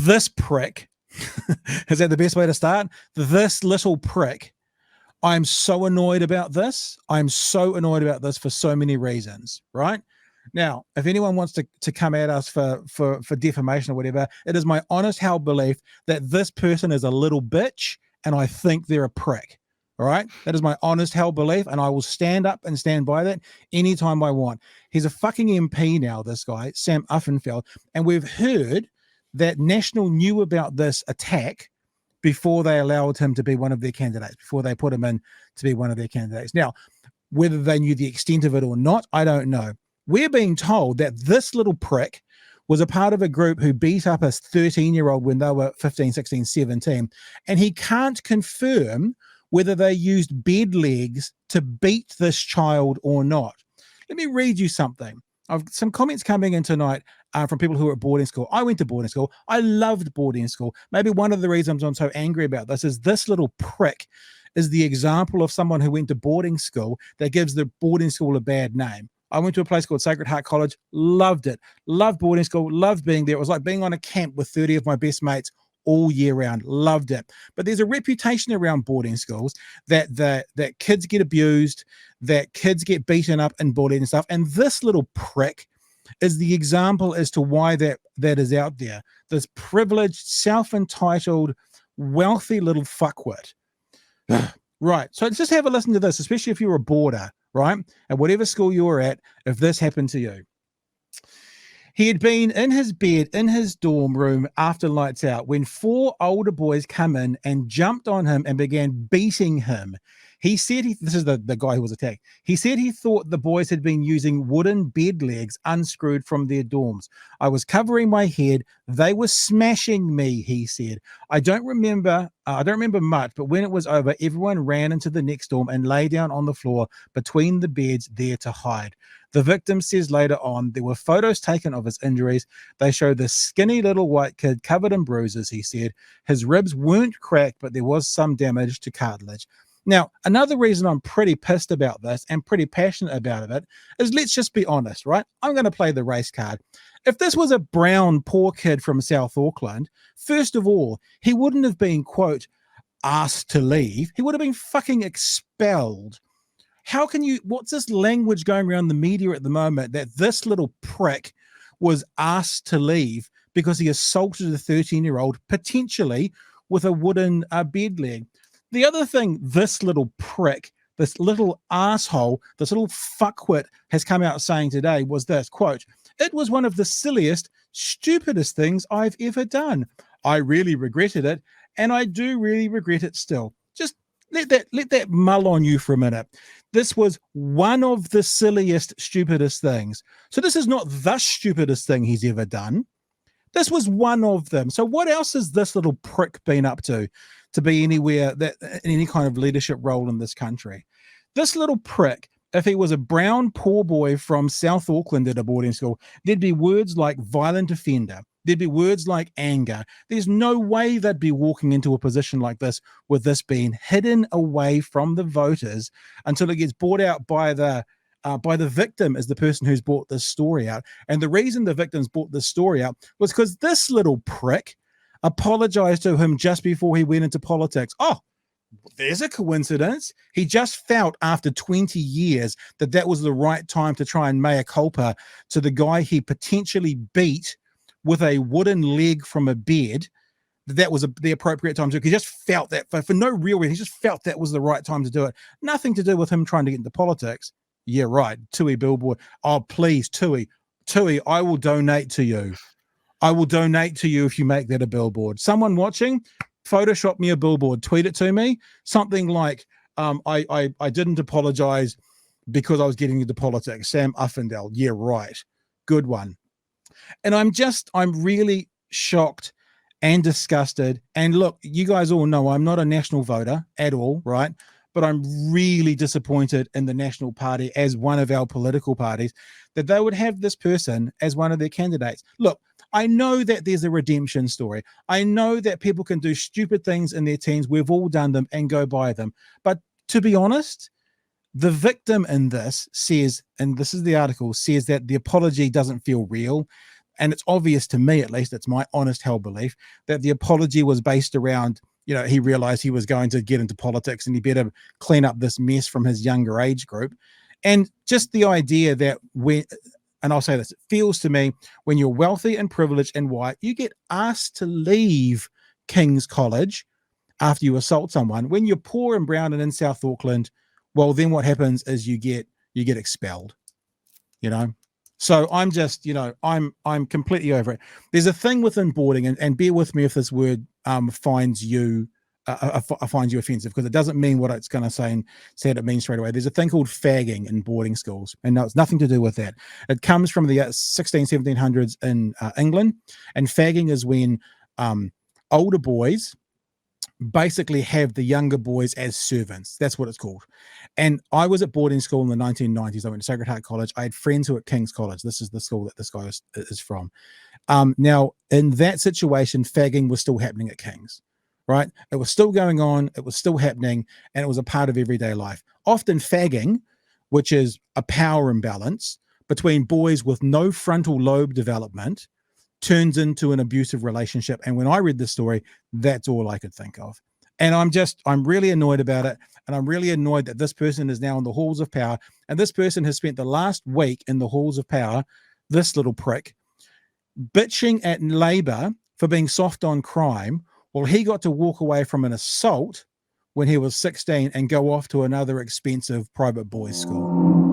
this prick, is that the best way to start? This little prick. I'm so annoyed about this. I'm so annoyed about this for so many reasons, right? Now, if anyone wants to come at us for defamation or whatever, it is my honest held belief that this person is a little bitch and I think they're a prick. All right? That is my honest held belief, and I will stand up and stand by that anytime I want. He's a fucking MP now, this guy, Sam Uffindell, and we've heard that National knew about this attack before they allowed him to be one of their candidates, before they put him in to be one of their candidates. Now, whether they knew the extent of it or not, I don't know. We're being told that this little prick was a part of a group who beat up a 13-year-old when they were 15, 16, 17, and he can't confirm whether they used bed legs to beat this child or not. Let me read you something. I've some comments coming in tonight from people who are at boarding school. I went to boarding school. I loved boarding school. Maybe one of the reasons I'm so angry about this is this little prick is the example of someone who went to boarding school that gives the boarding school a bad name. I went to a place called Sacred Heart College, loved it, loved boarding school, loved being there. It was like being on a camp with 30 of my best mates all year round, loved it. But there's a reputation around boarding schools that kids get abused, that kids get beaten up in boarding and stuff. And this little prick is the example as to why that is out there. This privileged, self-entitled, wealthy little fuckwit. Right. So just have a listen to this, especially if you're a boarder, right? At whatever school you were at, if this happened to you. He had been in his bed in his dorm room after lights out when 4 older boys come in and jumped on him and began beating him. He said, this is the guy who was attacked. He said he thought the boys had been using wooden bed legs unscrewed from their dorms. I was covering my head. They were smashing me, he said. I don't remember much, but when it was over, everyone ran into the next dorm and lay down on the floor between the beds there to hide. The victim says later on there were photos taken of his injuries. They show the skinny little white kid covered in bruises, he said. His ribs weren't cracked, but there was some damage to cartilage. Now, another reason I'm pretty pissed about this and pretty passionate about it is, let's just be honest, right? I'm going to play the race card. If this was a brown, poor kid from South Auckland, first of all, he wouldn't have been, quote, asked to leave. He would have been fucking expelled. How can you, what's this language going around the media at the moment that this little prick was asked to leave because he assaulted a 13-year-old, potentially with a wooden bed leg? The other thing this little prick, this little asshole, this little fuckwit has come out saying today was this, quote, "It was one of the silliest, stupidest things I've ever done. I really regretted it, and I do really regret it still." Just let that mull on you for a minute. This was one of the silliest, stupidest things. So this is not the stupidest thing he's ever done. This was one of them. So what else has this little prick been up to be anywhere that in any kind of leadership role in this country? This little prick, if he was a brown poor boy from South Auckland at a boarding school, there'd be words like violent offender. There'd be words like anger. There's no way they'd be walking into a position like this with this being hidden away from the voters until it gets brought out by the victim as the person who's brought this story out. And the reason the victims brought this story out was because this little prick apologized to him just before he went into politics. Oh, there's a coincidence. He just felt after 20 years that was the right time to try and mea culpa to the guy he potentially beat with a wooden leg from a bed. That was the appropriate time to do. He just felt that for no real reason. He just felt that was the right time to do it. Nothing to do with him trying to get into politics. Yeah, right. Tui billboard. Oh, please, Tui, I will donate to you. I will donate to you if you make that a billboard. Someone watching, Photoshop me a billboard, tweet it to me. Something like, I didn't apologize because I was getting into politics. Sam Uffindell. Yeah, right. Good one. And I'm really shocked and disgusted. And look, you guys all know I'm not a national voter at all, right? But I'm really disappointed in the National Party as one of our political parties that they would have this person as one of their candidates. Look, I know that there's a redemption story. I know that people can do stupid things in their teens. We've all done them and go by them. But to be honest, the victim in this says, and this is the article, says that the apology doesn't feel real. and it's obvious to me, at least, it's my honest held belief, that the apology was based around, he realized he was going to get into politics and he better clean up this mess from his younger age group. And just the idea that and I'll say this, it feels to me, when you're wealthy and privileged and white, you get asked to leave King's College after you assault someone. When you're poor and brown and in South Auckland, well, then what happens is you get expelled, So I'm just, I'm completely over it. There's a thing within boarding, and bear with me if this word finds you offensive, because it doesn't mean what it's going to say it means straight away. There's a thing called fagging in boarding schools, and no, it's nothing to do with that. It comes from the 1700s in England, and fagging is when older boys basically have the younger boys as servants. That's what it's called. And I was at boarding school in the 1990s. I went to Sacred Heart College. I had friends who were at King's College. This is the school that this guy is from. Now, in that situation, fagging was still happening at King's, right? It was still going on. It was still happening, and it was a part of everyday life. Often fagging, which is a power imbalance between boys with no frontal lobe development, turns into an abusive relationship. And when I read this story, that's all I could think of. And I'm really annoyed about it. And I'm really annoyed that this person is now in the halls of power. And this person has spent the last week in the halls of power, this little prick, bitching at Labour for being soft on crime. Well, he got to walk away from an assault when he was 16 and go off to another expensive private boys' school.